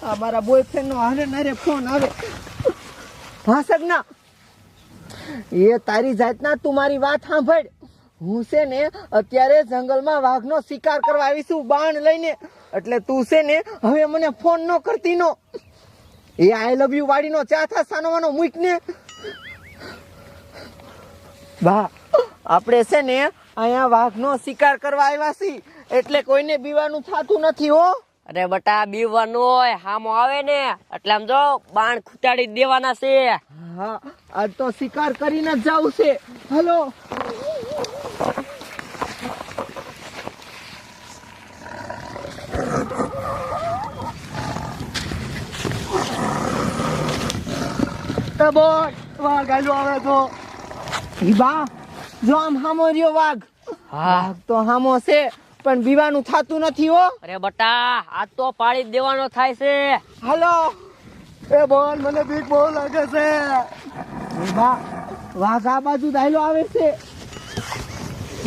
हमारा boyfriend no हारे नारे फोन आवे। हाँ सगना, ये तारी जातना तुम्हारी बात सांभळ। હું છે ને અત્યારે જંગલમાં વાઘનો શિકાર કરવા આવી છું બાણ લઈને, એટલે તું છે ને હવે મને ફોન ન કરતી નો। એ આઈ લવ યુ વાડીનો ચાથા સાનવાનો મૂક ને બા। આપણે છે ને અહીંયા વાઘનો શિકાર કરવા આવ્યા છીએ, એટલે કોઈને બીવાનું થાતું નથી હો। અરે બટા બીવાનું હોય હામો આવે ને એટલે આમ જો બાણ ખૂટાડી દેવાના છે। હા આજ તો શિકાર કરીને જ જાવું છે, હાલો। બોલ વાઘ આલ્યો આવે તો બા જો આમ હામો રહ્યો વાઘ। વાઘ તો હામો છે પણ બીવાનું થાતું નથી હો। અરે બટા આ તો પાડી દેવાનો થાય છે, હાલો। એ બોલ મને બીક બહુ લાગે છે બા। વાઘ આ બાજુ દાયલો આવે છે,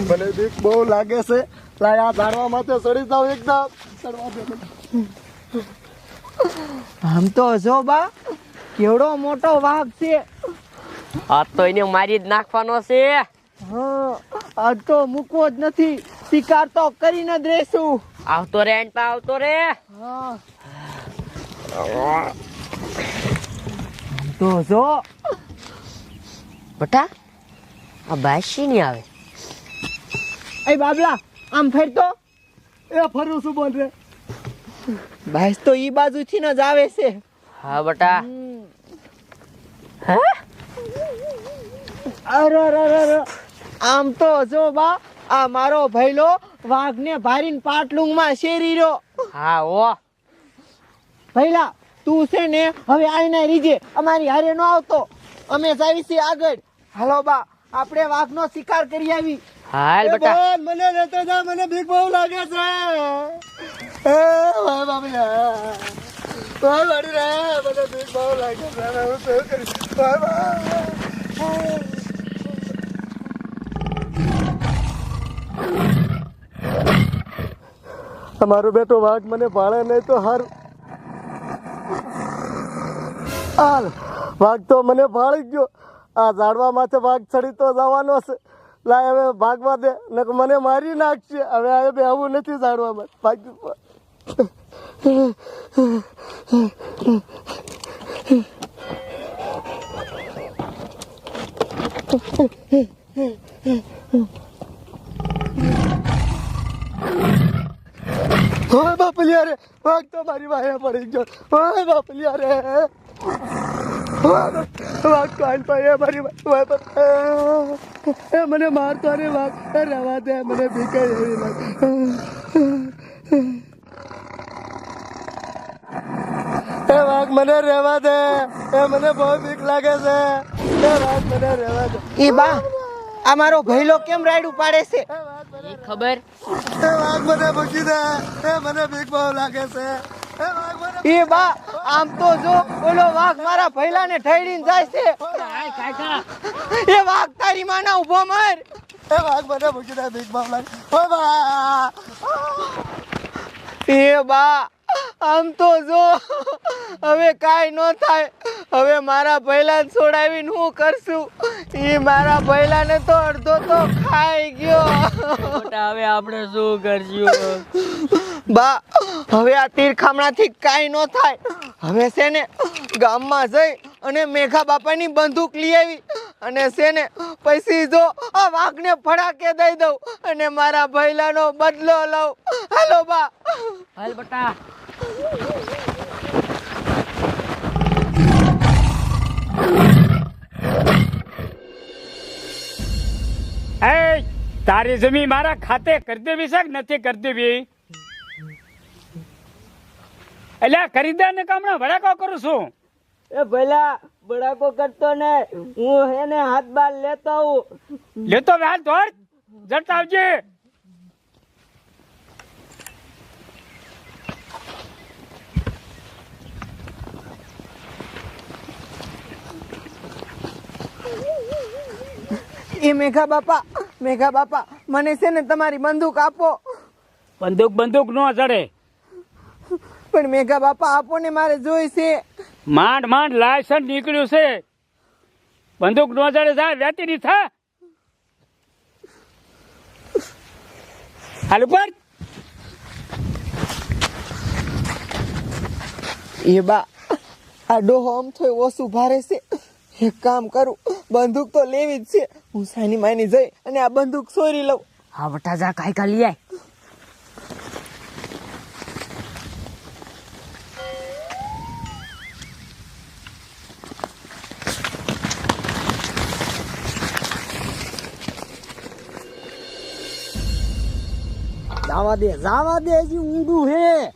મને બીક બહુ લાગે છે। લાય આ ઝાડવા માથે ચડી જાવ એકદમ ચડવા દે। આમ તો જો બા કેવડો મોટો વાઘ છે। આ તો એને મારી જ નાખવાનો છે। હા આજ તો મૂકવો જ નથી, શિકાર તો કરીને જ રહેશું। આવતો રે એન્ટા આવતો રે। હા તો જો બટા આ બાશી નહીં આવે। એ બાબલા આમ ફેરતો। એ ફરું છું બોલ રે। બાઈસ તો ઈ બાજુથી ન જ આવે છે। હા બટા અરે આમ તો જો બા આ મારો ભઈલો વાઘને ભારીને પાટલુંગમાં શેરી રહ્યો। હા ઓ ભઈલા તું છે ને હવે આઈને રીજે, અમારી હારે ન આવતો, અમે જાવી છીએ આગળ। હાલો બા આપણે વાઘનો શિકાર કરી આવી। હાલ બટા મને લેતો જા, મને બીક બહુ લાગે છે। એ વાહ બાબલા વાહ વાડી રે, મને બીક બહુ લાગે છે। હું શું કરીશ? વાહ વાહ। અમારો બેટો વાઘ મને ભાળે નહીં તો હારું। હાલ વાઘ તો મને ભાળી ગયો। આ ઝાડવા માથે વાઘ ચડી તો જવાનો છે। લાય હવે ભાગવા દે, નક મને મારી નાખશે। હવે આ બેહવું નથી ઝાડવામાં, ભાગ્યું। ઓય બાપલિયા રે, વાઘ તો મારી વાહે પડી ગયો। ઓય બાપલિયા રે, વાઘ કાન પાય મારી વાહે પર। એ મને મારતો રે વાઘ, રહેવા દે, મને બીક એવી લાગે। એ વાઘ મને રહેવા દે, એ મને બહુ બીક લાગે છે। એ વાઘ મને રહેવા દે। એ બા આ મારો ભઈલો કેમ રાયડું પાડે છે? ખબર એ વાઘ મને મૂકી દે, એ મને બીક બહુ લાગે છે। એ બા આમ તો જો ઓલો વાઘ મારા ભઈલાને ઠેડીને જાય છે। એ વાઘ તારી માના ઉભો મર। એ વાઘ મને મૂકી દે, બીક બહુ લાગે। ઓ બા એ બા આમ તો જો હવે કાઈ ન થાય। હવે મારા ભઈલા છોડાવીને હું કરશું? એ મારા ભઈલાને તો અડધો તો ખાઈ ગયો। બટા હવે આપણે શું કરશું? બા હવે આ તીરખામણાથી કાઈ ન થાય। હવે છે ને ગામમાં જઈ અને મેઘા બાપાની બંદૂક લઈ આવી અને છે ને પછી જો આ વાઘને ફડાકે દઈ દઉં અને મારા ભઈલાનો બદલો લઉં। હાલો બા હાલ બટા। એ તારી જમીન મારા ખાતે કરી દેવી છે કે નથી કરી દેવી? એટલે ખરીદદાર ને કામના ભડાકો કરું છું. એ ભલા બડાકો કરતો ને, હું એને હાથ બાર લેતો આવું. લેતો હવે હાથ ધોર, જતા આવજે. એ મેઘા બાપા મને છે ને તમારી બંદૂક આપો. બંદૂક નો ચડે. પણ મેઘા બાપા આપો ને, મારે જોઈ છે. માંડ લાયસન્સ નીકળ્યું છે. બંદૂક નો ચડે, જા વેતી ની થા. હાલ ઉપર. એ બા આ ડોહો આમ થોય ઓછું ભારે છે. એક કામ કરું, બંદૂક તો લેવી જ છે. હું સાની માની જઈ અને આ બંદૂક ચોરી લઉં. હા બટા જા કાઈ કા લઈ આય. જાવા દે હજી ઊંડું હે.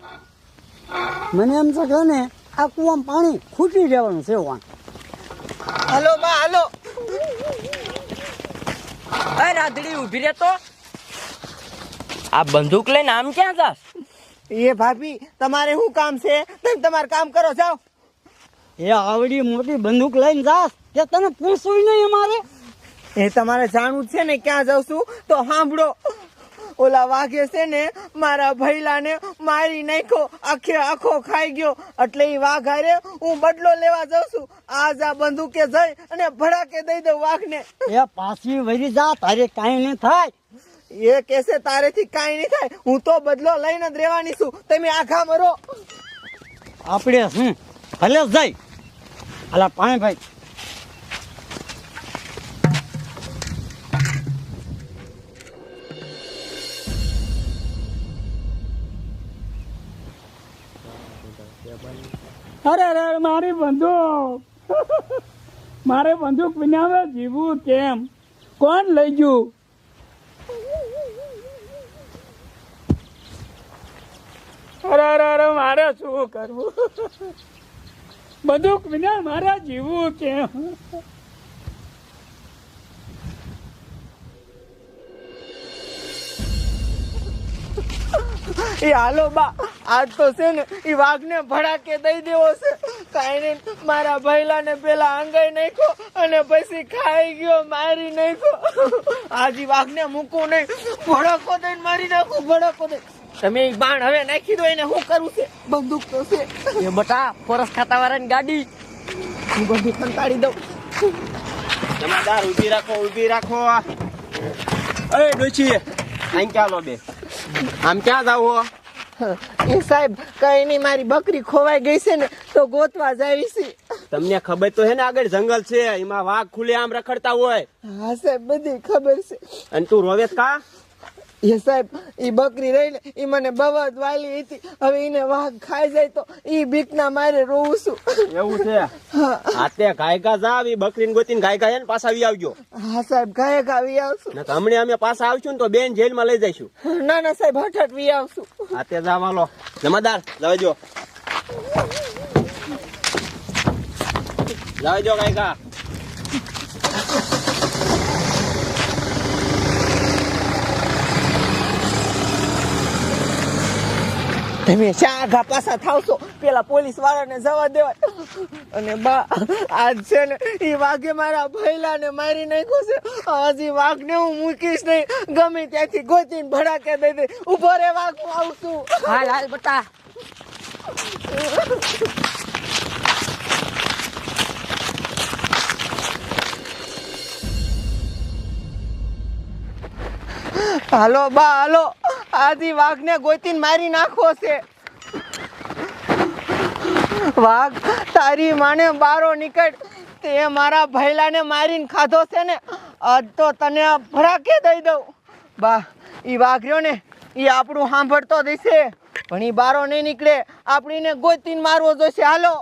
મને એમ છે કે ને આ કુવામાં પાણી ખૂટી જવાનું છે. વાં હાલો બા હાલો. અરે રાધડી ઊભી રે તો. આ બંદૂક લઈને આમ ક્યાં જાસ? એ ભાભી તમારે શું કામ છે? તમે તમારું કામ કરો, જાઓ. એ આવડી મોટી બંદૂક લઈને જાસ કે તને પૂછવું નહીં અમારે? એ તમારે જાણવું છે ને ક્યાં જાઉં છું તો સાંભળો. ઓલા વાઘે છે ને મારા ભૈલાને મારી નાખ્યો, આખો ખાઈ ગયો. એટલે એ વાઘ હારે હું બદલો લેવા જાઉં છું. આજ આ બંદૂકે જઈ અને ભડાકે દઈ દઉં વાઘને. એ પાછી વળી જા, તારે કાંઈ નહીં થાય. એ કેસે તારેથી કાંઈ નહીં થાય. હું તો બદલો લઈને જ રહેવાની છું. તમે આખા મરો. આપણે શું ભલે જાય. હાલા પાણી ભાઈ. અરે મારી બંદૂક. મારે બંદૂક વિના જીવવું કેમ? કોણ લઈ ગયું? અરે મારે શું કરવું? બંદૂક વિના મારે જીવવું કેમ? એ હાલો બા, આજ તો છે ને એ વાઘને ભડાકે દઈ દેવો છે. કાંઈ નહીં, મારા ભૈલાને પેલા આંગાઈ નાખ્યો અને પછી ખાઈ ગયો, મારી નાખ્યો. આજી વાઘને મૂકવું નહીં, ભડાકો દઈને મારી નાખું, ભડાકો દઈ. તમે ઈ બાણ હવે નાખી દો. એને શું કરવું છે? બંદૂક તો છે. એ બટા ફોરસ ખાતા વાળાની ગાડી. હું બંદૂક કંટાળી દઉં. જમાદાર ઊભી રાખો. અરે ડોશી અહીં ચાલો બે. આમ ક્યાં જાવ? એ સાહેબ કઈ નહીં, મારી બકરી ખોવાઈ ગઈ છે ને તો ગોતવા જાવી છે. તમને ખબર તો હે ને આગળ જંગલ છે, એમાં વાઘ ખુલે આમ રખડતા હોય. હા સાહેબ, બધી ખબર છે. અને તું રોવે કા? એ સાહેબ ઈ બકરી રહી ને ઈ મને બહુ જ વાલી હતી. હવે એને વાઘ ખાઈ જાય તો ઈ બીકના મારે રોવું છું. એવું છે? હાતે ગાયકા જાવ, ઈ બકરીને ગોતીને ગાયકા હે ને પાછા આવી આવજો. હા સાહેબ, ગાયક આવી આવશું. ને હમણે અમે પાછા આવશું ને તો બેન જેલમાં લઈ જઈશું. ના સાહેબ, હઠ વી આવશું. હાતે જાવ. હાલો જમાદાર લાવજો ગાયકા. તમે શા આઘા પાછા થાવશો? પેલા પોલીસ વાળાને જવા દેવાય. અને બા આજ છે ને ઈ વાઘે મારા ભૈલાને મારી નાખ્યો છે. હજી વાઘને હું મૂકીશ નહીં, ગમે ત્યાંથી ગોતીને ભડાકે દઈ દે. ઉભો રે વાઘ, હું આવું છું. હાલ બટા. હાલો બા હાલો, આજી વાઘને ગોતીને મારી નાખવો છે. વાઘ તારી માને બારો નીકળ. તે મારા ભૈલાને મારીને ખાધો છે ને, આજ તો તને ભડાકે દઈ દઉં. બા ઈ વાઘ રહ્યો ને ઈ આપણું સાંભળતો દેશે, પણ ઈ બારો નહીં નીકળે. આપણીને ગોતીને મારવો જોઈશે. હાલો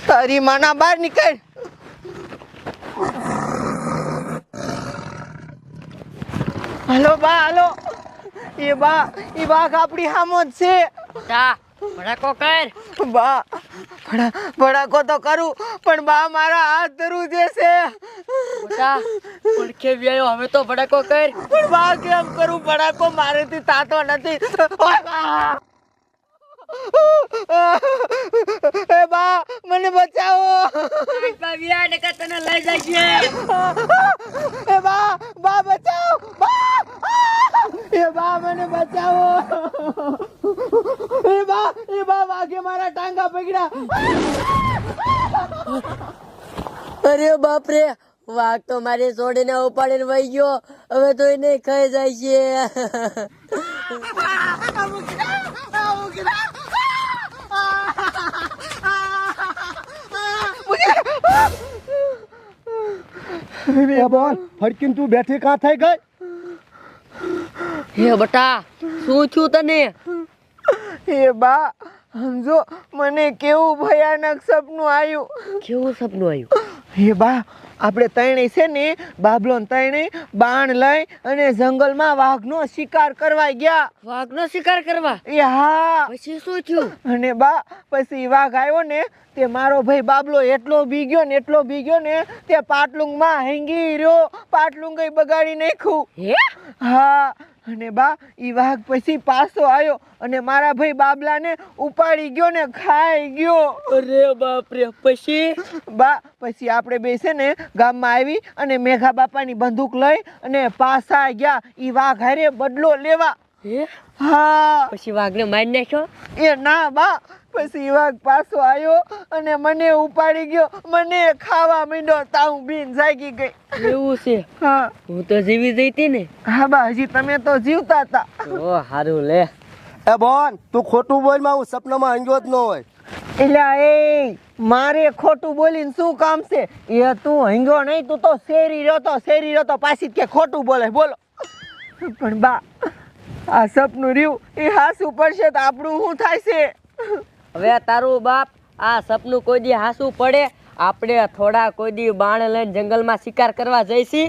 તારી માના બહાર નીકળ. હાલો બા હાલો, એ બા એ વાઘ આપણી સામો જ છે. જા ભડાકો કર. બા ભડાકો તો કરું પણ બા મારા હાથ ધરું જે છે. મોટા ઓળખે વ્યાયો હવે તો ભડાકો કર. પણ બા કેમ કરું ભડાકો મારેથી થાતો નથી. ઓય બા! એ બા મને બચાવો. વ્યા ને કે તને લઈ જશે. એ બા બા બચાવો બા! એ બા મને બચાવો. એ બા વાઘે મારા ટાંગા પકડ્યા. અરે બાપ રે વાઘ તો મારી છોડીને ઉપાડીને વહી ગયો. હવે તો એને ખાઈ જાય છે. એ બોલ ફડકીને તું બેઠી કાં થઈ ગઈ? હે બટા શું થયું તને? એ બા સમજો મને કેવું ભયાનક સપનું આવ્યું. કેવું સપનું આવ્યું? હે બા આપણે ત્રણેય છે ને બાબલો ને ત્રણેય બાણ લઈ અને જંગલમાં વાઘનો શિકાર કરવા ગયા. વાઘનો શિકાર કરવા? એ હા. પછી શું થયું? અને બા પછી વાઘ આવ્યો ને તે મારો ભાઈ બાબલો એટલો બીગ્યો ને તે પાટલુંગમાં હેંગી રહ્યો. પાટલુંગ બગાડી નાખ્યું. હે હા અને બા ઈ વાઘ પછી પાછો આવ્યો અને મારા ભાઈ બાબલાને ઉપાડી ગયો ને ખાઈ ગયો. અરે બાપ રે પછી? બા પછી આપણે બે છે ને ગામમાં આવી અને મેઘા બાપાની બંદૂક લઈ અને પાછા ગયા ઈ વાઘ હારે બદલો લેવા. હે હા પછી વાઘને મારી નાખ્યો? એ ના બા પછી વાઘ પાછો આવ્યો અને મને ઉપાડી ગયો. મને ખાવા માંડ્યો. તાઉ બીન જાગી ગઈ. એવું છે? હા હું તો જીવી જઈતી ને. હા બા હજી તમે તો જીવતા હતા. ઓ હારું લે. એ બોન તું ખોટું બોલમાં હું સપનામાં અંજો જ ન હોય. એટલે એ મારે ખોટું બોલીને શું કામ છે? એ તું હંગ્યો નહીં, તું તો શેરી રહ્યો તો પાછી કે ખોટું બોલે. બોલો પણ બા આ સપનું રહ્યું એ હાસું પડશે તો આપણું શું થાય છે? હવે તારું બાપ આ સપનું કોઈ દી હાસું પડે? આપણે થોડા કોઈ દી બાણ લઈને જંગલમાં શિકાર કરવા જઈશી.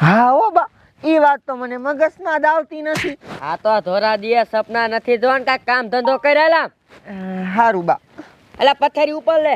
હા ઓ બા એ વાત તો મને મગજમાં જ આવતી નથી. આ તો ધોરા દિયે સપના નથી જોવાનું. કાંઈક કામ ધંધો કરેલા. હારું બા. એટલે પથારી ઉપર લે.